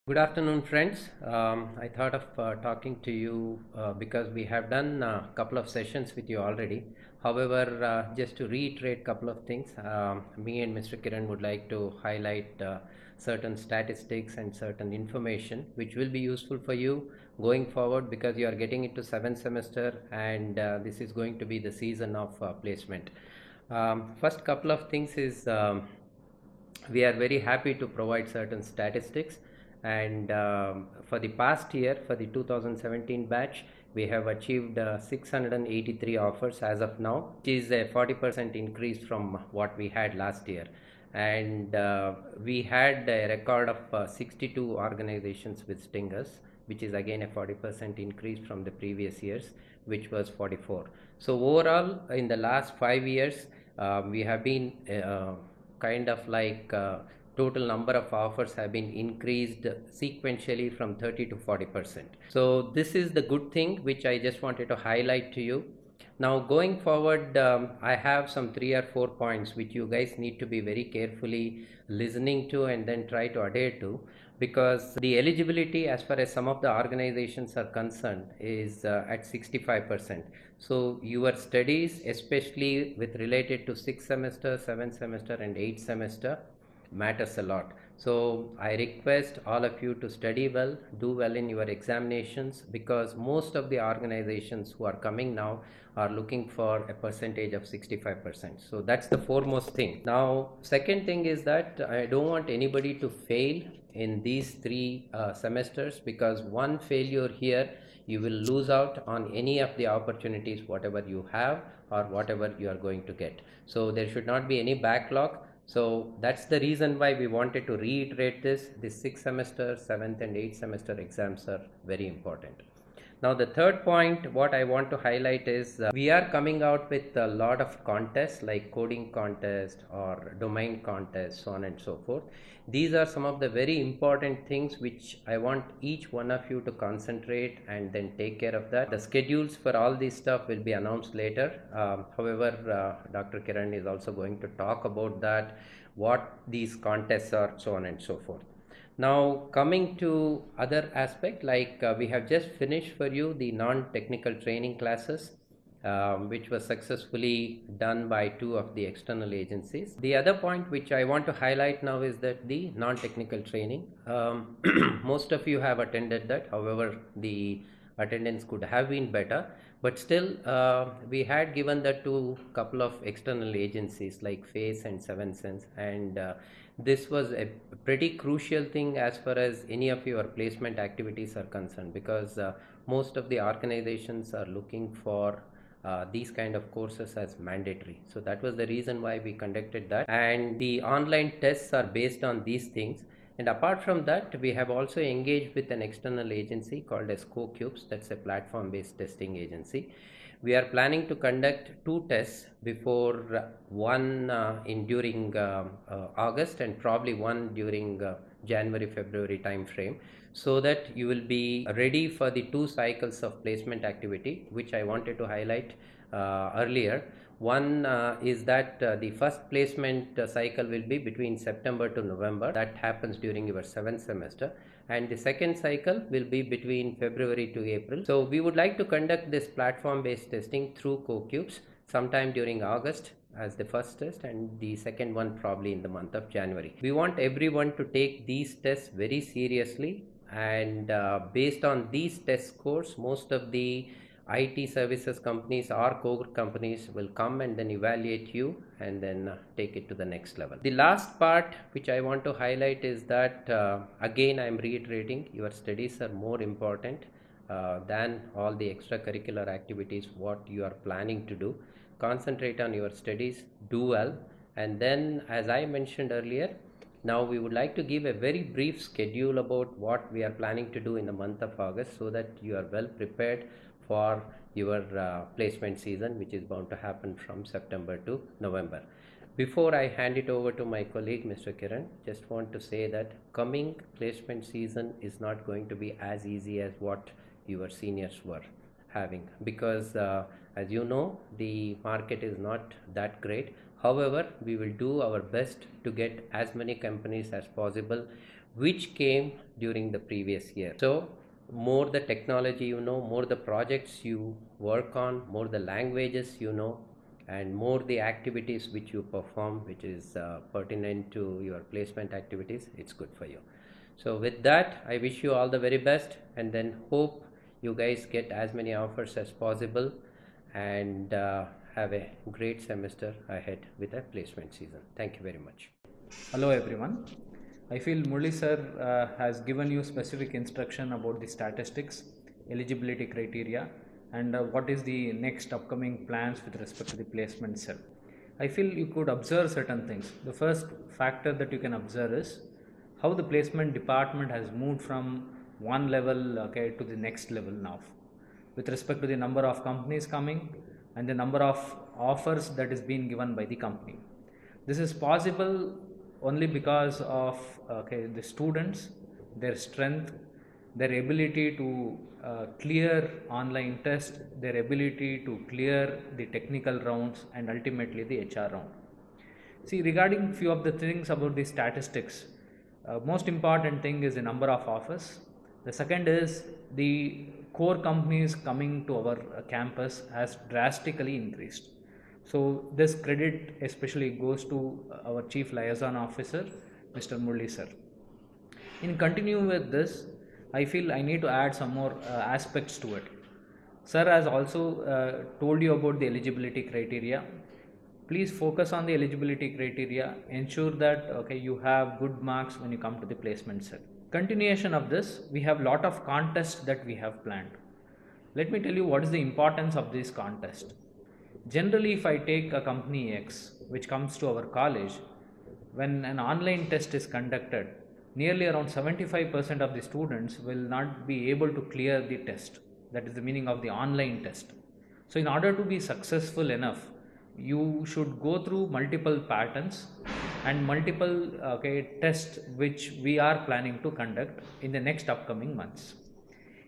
Good afternoon, friends. I thought of talking to you because we have done a couple of sessions with you already. However, just to reiterate a couple of things, me and Mr. Kiran would like to highlight certain statistics and certain information which will be useful for you going forward because you are getting into seventh semester and this is going to be the season of placement. First couple of things is we are very happy to provide certain statistics and for the past year for the 2017 batch we have achieved 683 offers as of now, which is a 40% increase from what we had last year. And we had a record of 62 organizations visiting us, which is again a 40% increase from the previous years, which was 44. So overall in the last 5 years we have been kind of like total number of offers have been increased sequentially from 30 to 40%. So this is the good thing which I just wanted to highlight to you. Now going forward, I have some 3 or 4 points which you guys need to be very carefully listening to and then try to adhere to, because the eligibility as far as some of the organizations are concerned is at 65%. So your studies, especially with related to 6th semester, 7th semester and 8th semester, matters a lot. So I request all of you to study well, do well in your examinations, because most of the organizations who are coming now are looking for a percentage of 65%. So that's the foremost thing. Now second thing is that I don't want anybody to fail in these three semesters, because one failure here you will lose out on any of the opportunities whatever you have or whatever you are going to get. So there should not be any backlog. So that's the reason why we wanted to reiterate this. The sixth semester, seventh and eighth semester exams are very important. Now the third point what I want to highlight is we are coming out with a lot of contests like coding contest or domain contest, so on and so forth. These are some of the very important things which I want each one of you to concentrate and then take care of that. The schedules for all this stuff will be announced later. However, Dr. Kiran is also going to talk about that, what these contests are, so on and so forth. Now coming to other aspect, like we have just finished for you the non-technical training classes, which was successfully done by two of the external agencies. The other point which I want to highlight now is that the non-technical training, most of you have attended that. However, the attendance could have been better, but still we had given that to couple of external agencies like FACE and Seven Sense, and this was a pretty crucial thing as far as any of your placement activities are concerned, because most of the organizations are looking for these kind of courses as mandatory. So that was the reason why we conducted that, and the online tests are based on these things. And apart from that, we have also engaged with an external agency called as CoCubes. That's a platform based testing agency. We are planning to conduct two tests before one in during August and probably one during January February time frame, so that you will be ready for the two cycles of placement activity which I wanted to highlight earlier. One is that the first placement cycle will be between September to November. That happens during your seventh semester. And the second cycle will be between February to April. So we would like to conduct this platform based testing through CoCubes sometime during August as the first test, and the second one probably in the month of January. We want everyone to take these tests very seriously, and based on these test scores, most of the IT services companies or core companies will come and then evaluate you and then take it to the next level. The last part which I want to highlight is that again I am reiterating, your studies are more important than all the extracurricular activities what you are planning to do. Concentrate on your studies, do well, and then as I mentioned earlier, now we would like to give a very brief schedule about what we are planning to do in the month of August, so that you are well prepared for your placement season, which is bound to happen from September to November. Before I hand it over to my colleague Mr. Kiran, just want to say that coming placement season is not going to be as easy as what your seniors were having, because as you know, the market is not that great. However, we will do our best to get as many companies as possible which came during the previous year. So more the technology you know, more the projects you work on, more the languages you know, and more the activities which you perform, which is pertinent to your placement activities, it's good for you. So with that, I wish you all the very best, and then hope you guys get as many offers as possible, and have a great semester ahead with a placement season. Thank you very much. Hello everyone. I feel Murli sir has given you specific instruction about the statistics, eligibility criteria, and what is the next upcoming plans with respect to the placement cell. I feel you could observe certain things. The first factor that you can observe is how the placement department has moved from one level to the next level now with respect to the number of companies coming and the number of offers that is being given by the company. This is possible only because of the students, their strength, their ability to clear online test, their ability to clear the technical rounds, and ultimately the HR round. See, regarding few of the things about the statistics, most important thing is the number of offers. The second is the core companies coming to our campus has drastically increased. So this credit especially goes to our Chief Liaison Officer, Mr. Murli sir. In continuing with this, I feel I need to add some more aspects to it. Sir has also told you about the eligibility criteria. Please focus on the eligibility criteria. Ensure that you have good marks when you come to the placement cell. Continuation of this, we have lot of contests that we have planned. Let me tell you what is the importance of this contest. Generally, if I take a company X which comes to our college, when an online test is conducted, nearly around 75% of the students will not be able to clear the test. That is the meaning of the online test. So in order to be successful enough, you should go through multiple patterns and multiple tests which we are planning to conduct in the next upcoming months.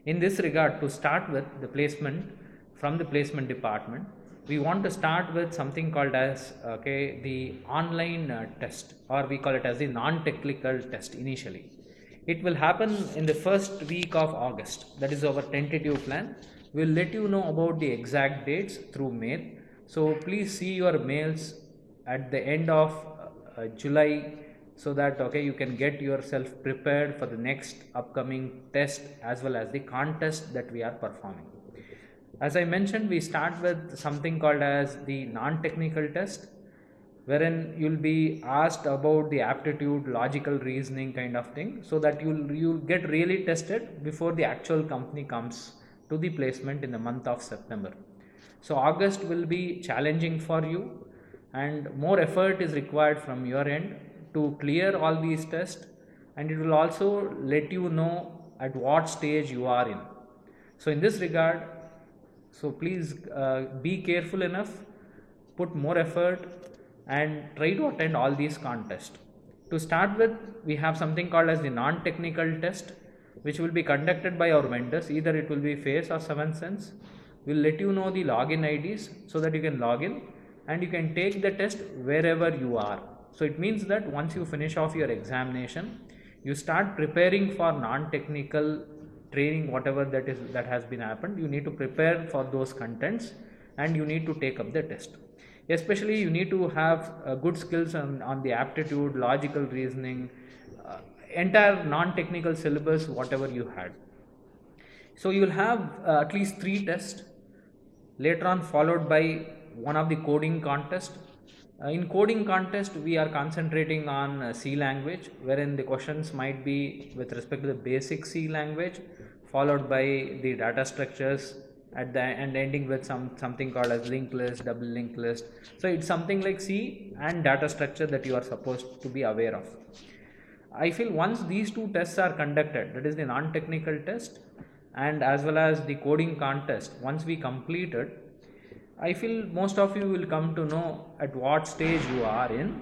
In this regard, to start with the placement from the placement department, we want to start with something called as the online test, or we call it as the non-technical test initially. It will happen in the first week of August. That is our tentative plan. We'll let you know about the exact dates through mail. So please see your mails at the end of July, so that you can get yourself prepared for the next upcoming test as well as the contest that we are performing. As I mentioned, we start with something called as the non-technical test, wherein you'll be asked about the aptitude, logical reasoning kind of thing, so that you'll get really tested before the actual company comes to the placement in the month of September. So August will be challenging for you, and more effort is required from your end to clear all these tests, and it will also let you know at what stage you are in. So in this regard, so please be careful enough, put more effort, and try to attend all these contests. To start with, we have something called as the non-technical test, which will be conducted by our vendors. Either it will be Face or 7th Sense. We'll let you know the login IDs so that you can log in and you can take the test wherever you are. So it means that once you finish off your examination, you start preparing for non-technical training, whatever that has been happened. You need to prepare for those contents and you need to take up the test. Especially you need to have good skills on the aptitude, logical reasoning, entire non-technical syllabus, whatever you had. So you will have at least 3 tests, later on followed by one of the coding contest. In coding contest, we are concentrating on C language, wherein the questions might be with respect to the basic C language, followed by the data structures at the end, ending with something called as linked list, double linked list. So it's something like C and data structure that you are supposed to be aware of. I feel once these 2 tests are conducted, that is the non-technical test and as well as the coding contest, once we complete it, I feel most of you will come to know at what stage you are in.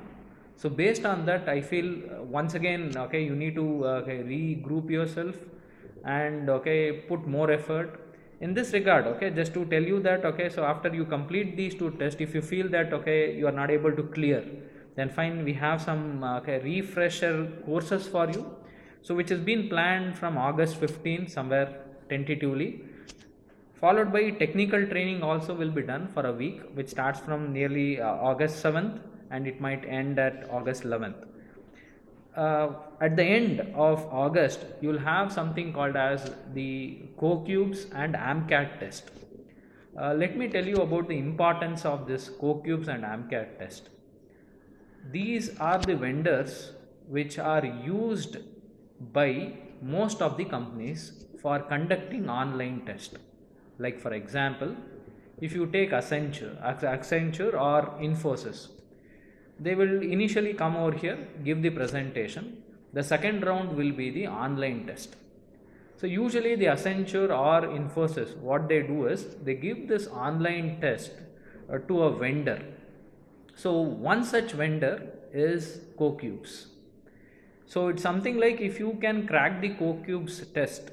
So based on that, I feel once again, you need to regroup yourself and put more effort. In this regard, just to tell you that, so after you complete these 2 tests, if you feel that you are not able to clear, then fine, we have some refresher courses for you. So which has been planned from August 15 somewhere tentatively, followed by technical training also will be done for a week, which starts from nearly August 7th and it might end at August 11th. At the end of August, you will have something called as the CoCubes and AMCAT test. Let me tell you about the importance of this CoCubes and AMCAT test. These are the vendors which are used by most of the companies for conducting online test. Like for example, if you take Accenture or Infosys, they will initially come over here, give the presentation. The second round will be the online test. So usually the Accenture or Infosys, what they do is they give this online test to a vendor. So one such vendor is CoCubes. So it's something like if you can crack the CoCubes test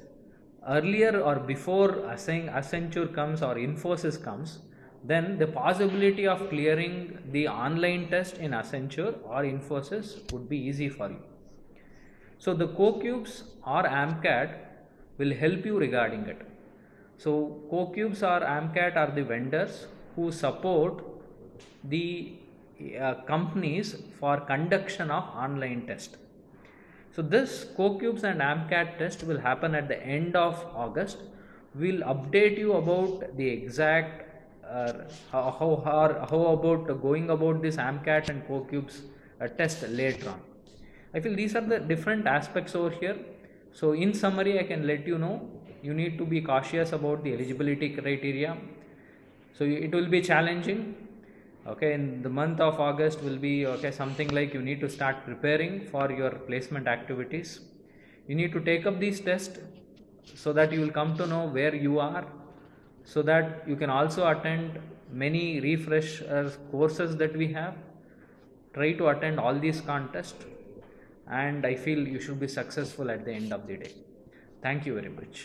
earlier or before Accenture comes or Infosys comes, then the possibility of clearing the online test in Accenture or Infosys would be easy for you. So the CoCubes or AMCAT will help you regarding it. So CoCubes or AMCAT are the vendors who support the companies for conduction of online test. So this CoCubes and AMCAT test will happen at the end of August. We'll update you about the exact how about going about this AMCAT and CoCubes test later on. I feel these are the different aspects over here. So in summary, I can let you know, you need to be cautious about the eligibility criteria. So it will be challenging. Okay, in the month of August will be something like you need to start preparing for your placement activities. You need to take up these tests so that you will come to know where you are, so that you can also attend many refresh courses that we have. Try to attend all these contests, and I feel you should be successful at the end of the day. Thank you very much.